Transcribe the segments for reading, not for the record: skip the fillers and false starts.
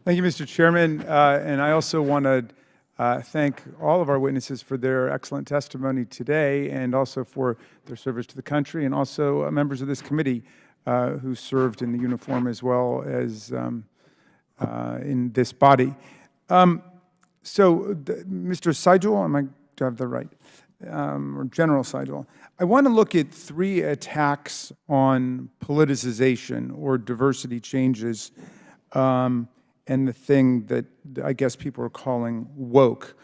Thank you, Mr. Chairman. And I also want to thank all of our witnesses for their excellent testimony today and also for their service to the country, and also members of this committee who served in the uniform as well as in this body. Mr. Seidel, am I to have the right? Or General Seidel, I want to look at 3 attacks on politicization or diversity changes and the thing that I guess people are calling woke.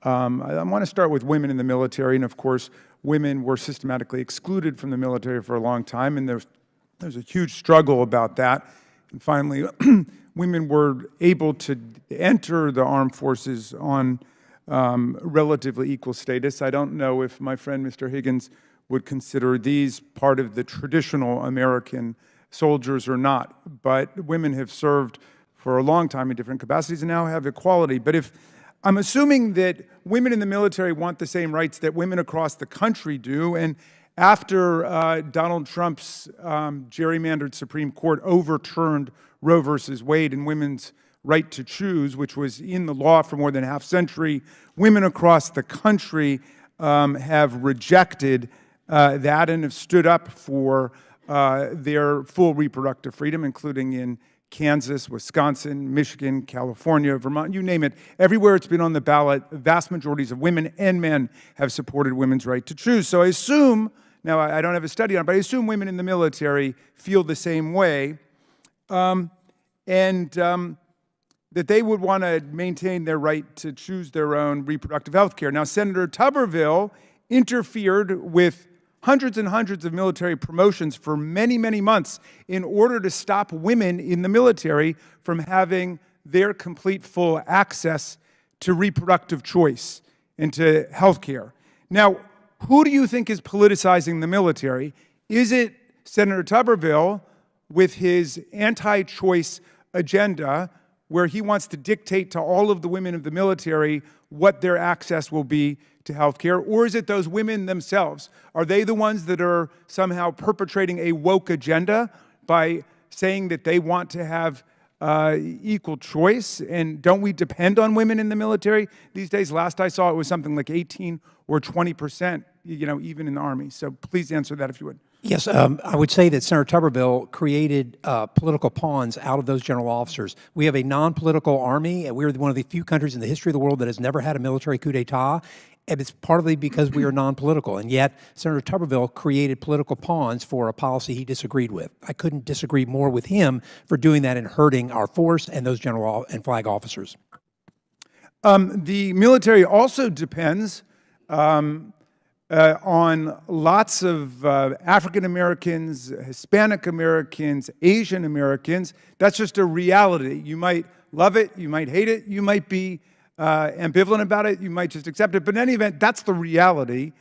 I want to start with women in the military, and of course, women were systematically excluded from the military for a long time, and there's a huge struggle about that. And finally, women were able to enter the armed forces on relatively equal status. I don't know if my friend Mr. Higgins would consider these part of the traditional American soldiers or not, but women have served for a long time in different capacities and now have equality. But if I'm assuming that women in the military want the same rights that women across the country do, and after Donald Trump's gerrymandered Supreme Court overturned Roe versus Wade and women's right to choose, which was in the law for more than a half century, women across the country have rejected that and have stood up for their full reproductive freedom, including in Kansas, Wisconsin, Michigan, California, Vermont, you name it. Everywhere it's been on the ballot, vast majorities of women and men have supported women's right to choose. So I assume, now I don't have a study on it, but I assume women in the military feel the same way, that they would want to maintain their right to choose their own reproductive health care. Now, Senator Tuberville interfered with hundreds and hundreds of military promotions for many, many months in order to stop women in the military from having their complete full access to reproductive choice and to health care. Now, who do you think is politicizing the military? Is it Senator Tuberville with his anti-choice agenda, where he wants to dictate to all of the women of the military what their access will be to health care? Or is it those women themselves? Are they the ones that are somehow perpetrating a woke agenda by saying that they want to have equal choice? And don't we depend on women in the military these days? Last I saw, it was something like 18 or 20%, even in the Army. So please answer that if you would. Yes, I would say that Senator Tuberville created political pawns out of those general officers. We have a non-political army, and we're one of the few countries in the history of the world that has never had a military coup d'etat, and it's partly because we are non-political. And yet, Senator Tuberville created political pawns for a policy he disagreed with. I couldn't disagree more with him for doing that and hurting our force and those general and flag officers. The military also depends on lots of African Americans, Hispanic Americans, Asian Americans. That's just a reality. You might love it, you might hate it, you might be ambivalent about it, you might just accept it. But in any event, that's the reality,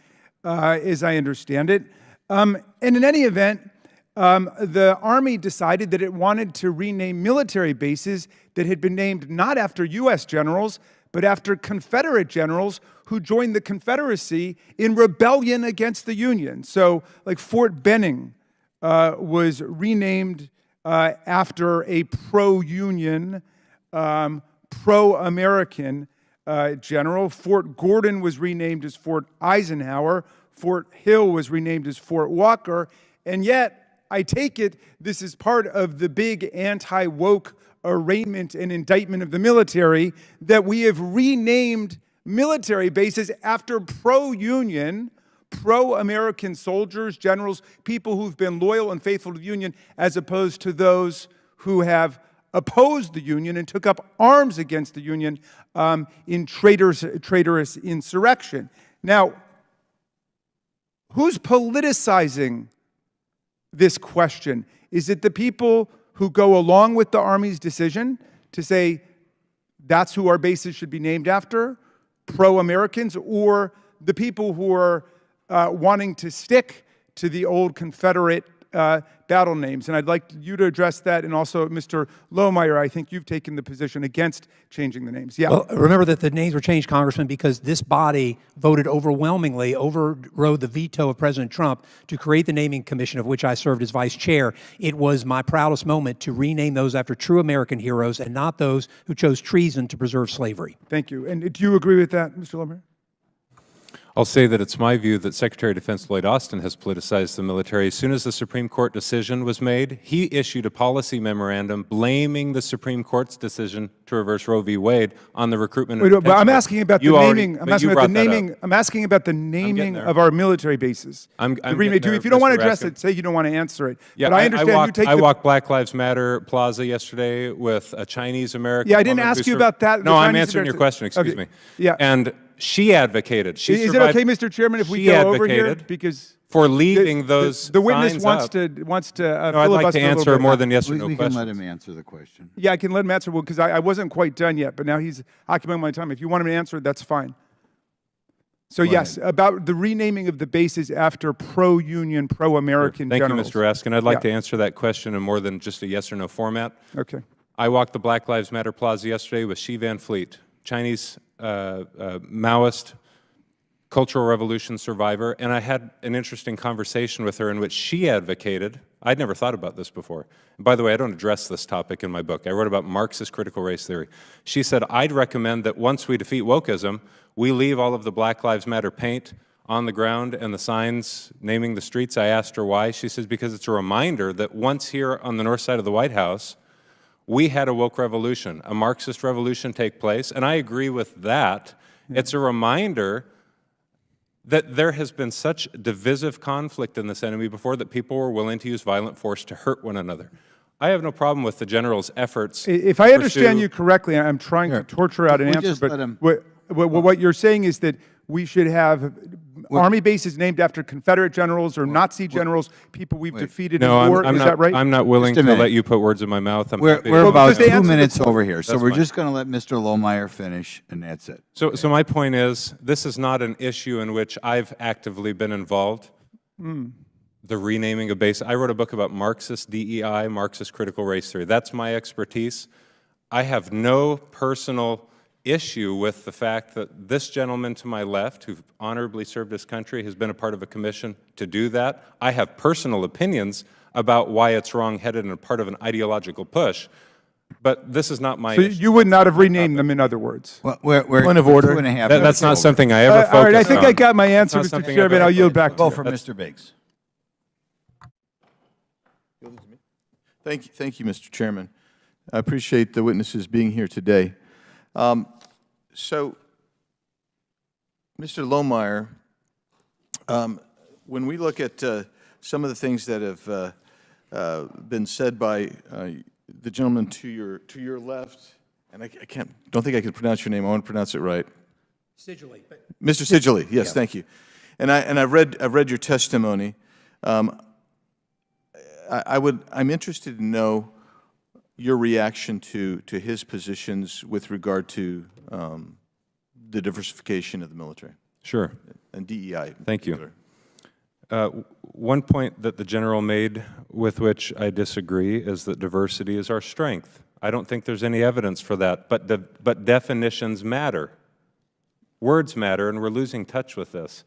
as I understand it. And in any event, the Army decided that it wanted to rename military bases that had been named not after U.S. generals, but after Confederate generals who joined the Confederacy in rebellion against the Union. So, like Fort Benning was renamed after a pro-Union, pro-American general. Fort Gordon was renamed as Fort Eisenhower. Fort Hill was renamed as Fort Walker. And yet, I take it this is part of the big anti-woke arraignment and indictment of the military, that we have renamed military bases after pro-Union, pro-American soldiers, generals, people who've been loyal and faithful to the Union, as opposed to those who have opposed the Union and took up arms against the Union in traitorous insurrection. Now, who's politicizing this question? Is it the people who go along with the Army's decision to say that's who our bases should be named after, pro-Americans, or the people who are wanting to stick to the old Confederate battle names. And I'd like you to address that. And also, Mr. Lohmeyer, I think you've taken the position against changing the names. Yeah. Well, remember that the names were changed, Congressman, because this body voted overwhelmingly, overrode the veto of President Trump to create the naming commission, of which I served as vice chair. It was my proudest moment to rename those after true American heroes and not those who chose treason to preserve slavery. Thank you. And do you agree with that, Mr. Lohmeyer? I'll say that it's my view that Secretary of Defense Lloyd Austin has politicized the military. As soon as the Supreme Court decision was made, he issued a policy memorandum blaming the Supreme Court's decision to reverse Roe v. Wade on the recruitment. Wait, but I'm asking about the naming. I'm asking about the naming. Up. I'm asking about the naming of our military bases. I'm if you don't want to address it, say you don't want to answer it. Yeah, but I understand you take. I walked Black Lives Matter Plaza yesterday with a Chinese American. Yeah, I didn't ask you about that. No, I'm answering your question. Excuse me. Yeah. And she advocated. Is it okay, Mr. Chairman, if we go over here because for leaving those the witness wants to no, I'd like to answer more than yes or no we questions. can let him answer the question. Yeah, I can let him answer because I wasn't quite done yet, but now he's occupying my time. If you want him to answer it, that's fine. So yes, about the renaming of the bases after pro-union, pro-American generals. Thank you, Mr. Raskin. I'd like to answer that question in more than just a yes or no format. Okay. I walked the Black Lives Matter Plaza yesterday with Xi Van Fleet, Chinese Maoist Cultural Revolution survivor, and I had an interesting conversation with her in which she advocated, I'd never thought about this before. And by the way, I don't address this topic in my book. I wrote about Marxist critical race theory. She said, I'd recommend that once we defeat wokeism, we leave all of the Black Lives Matter paint on the ground and the signs naming the streets. I asked her why. She says, because it's a reminder that once here on the north side of the White House, we had a woke revolution, a Marxist revolution take place, and I agree with that. It's a reminder that there has been such divisive conflict in this enemy before that people were willing to use violent force to hurt one another. I have no problem with the general's efforts. If I understand you correctly, I'm trying to torture out an answer, but what you're saying is that we should have army bases named after Confederate generals or Nazi generals, people we've defeated in war. Is that right? I'm not willing to let you put words in my mouth. We're about 2 minutes over here, so we're just going to let Mr. Lohmeyer finish, and that's it. So my point is, this is not an issue in which I've actively been involved. The renaming of bases. I wrote a book about Marxist DEI, Marxist critical race theory. That's my expertise. I have no personal issue with the fact that this gentleman to my left, who honorably served his country, has been a part of a commission to do that. I have personal opinions about why it's wrong-headed and a part of an ideological push, but this is not my issue. You would not have renamed them, in other words. Well, we're point of order. 2.5 minutes That's not over. something I ever focused on. All right, I think I got my answer, Mr. Chairman. I'll yield back to Go you. for Mr. Biggs. Thank you, Mr. Chairman. I appreciate the witnesses being here today. So, Mr. Lohmeyer, when we look at some of the things that have been said by the gentleman to your left, and I don't think I can pronounce your name. I want to pronounce it right. Sigilly. Mr. Sigilly, yes, thank you. And I've read your testimony. I'm interested to know your reaction to his positions with regard to the diversification of the military. Sure. And DEI. Thank you. One point that the general made with which I disagree is that diversity is our strength. I don't think there's any evidence for that, but definitions matter. Words matter, and we're losing touch with this.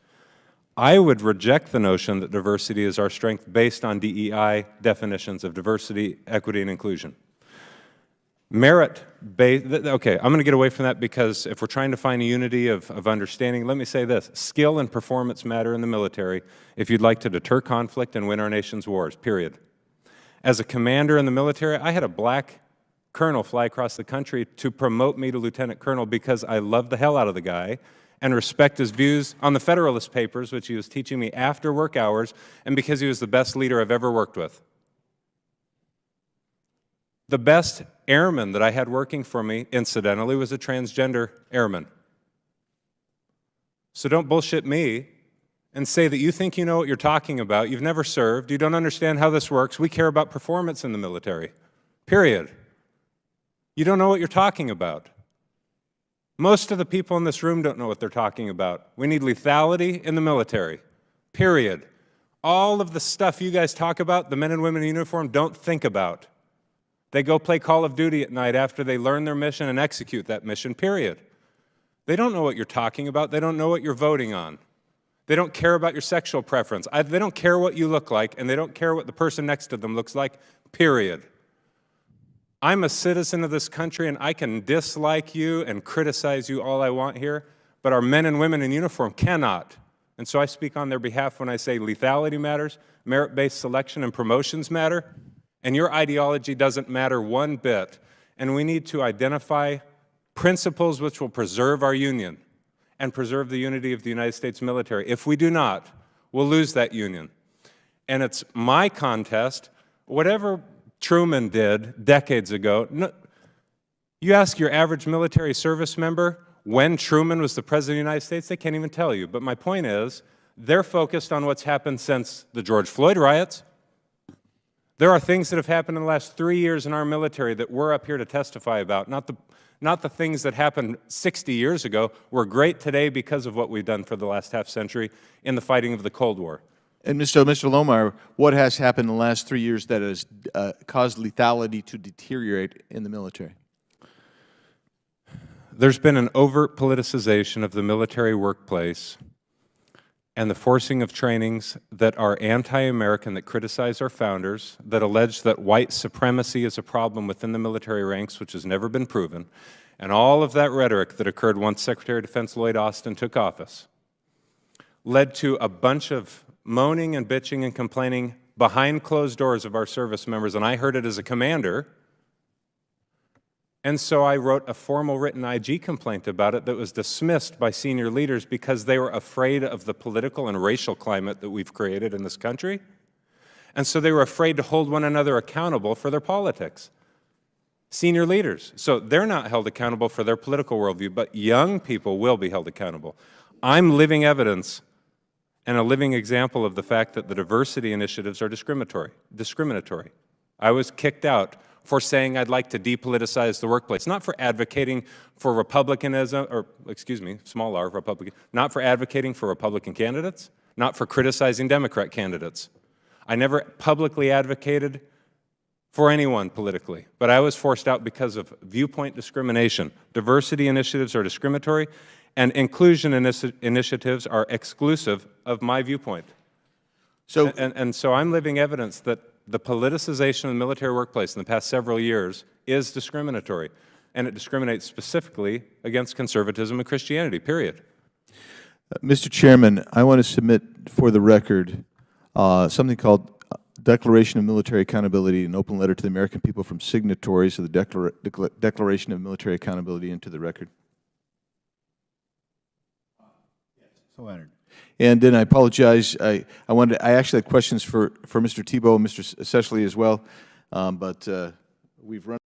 I would reject the notion that diversity is our strength based on DEI definitions of diversity, equity, and inclusion. Merit-based, okay, I'm going to get away from that because if we're trying to find a unity of understanding, let me say this. Skill and performance matter in the military if you'd like to deter conflict and win our nation's wars, period. As a commander in the military, I had a black colonel fly across the country to promote me to lieutenant colonel because I love the hell out of the guy and respect his views on the Federalist Papers, which he was teaching me after work hours, and because he was the best leader I've ever worked with. The best airman that I had working for me, incidentally, was a transgender airman. So don't bullshit me and say that you think you know what you're talking about. You've never served. You don't understand how this works. We care about performance in the military, period. You don't know what you're talking about. Most of the people in this room don't know what they're talking about. We need lethality in the military, period. All of the stuff you guys talk about, the men and women in uniform don't think about. They go play Call of Duty at night after they learn their mission and execute that mission, period. They don't know what you're talking about. They don't know what you're voting on. They don't care about your sexual preference. They don't care what you look like, and they don't care what the person next to them looks like, period. I'm a citizen of this country, and I can dislike you and criticize you all I want here, but our men and women in uniform cannot. And so I speak on their behalf when I say lethality matters, merit-based selection and promotions matter, and your ideology doesn't matter one bit. And we need to identify principles which will preserve our union and preserve the unity of the United States military. If we do not, we'll lose that union. And it's my contest. Whatever Truman did decades ago, you ask your average military service member when Truman was the President of the United States, they can't even tell you. But my point is, they're focused on what's happened since the George Floyd riots. There are things that have happened in the last 3 years in our military that we're up here to testify about, not the things that happened 60 years ago. We're great today because of what we've done for the last half century in the fighting of the Cold War. And Mr. Lohmeyer, what has happened in the last 3 years that has caused lethality to deteriorate in the military? There's been an overt politicization of the military workplace and the forcing of trainings that are anti-American, that criticize our founders, that allege that white supremacy is a problem within the military ranks, which has never been proven, and all of that rhetoric that occurred once Secretary of Defense Lloyd Austin took office led to a bunch of moaning and bitching and complaining behind closed doors of our service members, and I heard it as a commander. And so I wrote a formal written IG complaint about it that was dismissed by senior leaders because they were afraid of the political and racial climate that we've created in this country. And so they were afraid to hold one another accountable for their politics. Senior leaders. So they're not held accountable for their political worldview, but young people will be held accountable. I'm living evidence and a living example of the fact that the diversity initiatives are discriminatory. I was kicked out for saying I'd like to depoliticize the workplace, not for advocating for Republicanism, or excuse me, small r, Republican, not for advocating for Republican candidates, not for criticizing Democrat candidates. I never publicly advocated for anyone politically, but I was forced out because of viewpoint discrimination. Diversity initiatives are discriminatory, and inclusion initiatives are exclusive of my viewpoint. So, and so I'm living evidence that the politicization of the military workplace in the past several years is discriminatory, and it discriminates specifically against conservatism and Christianity, period. Mr. Chairman, I want to submit for the record something called Declaration of Military Accountability, an open letter to the American people from signatories of the Declaration of Military Accountability into the record. So entered. And then I apologize. I actually had questions for Mr. Thibault and Mr. Sessley as well, but we've run.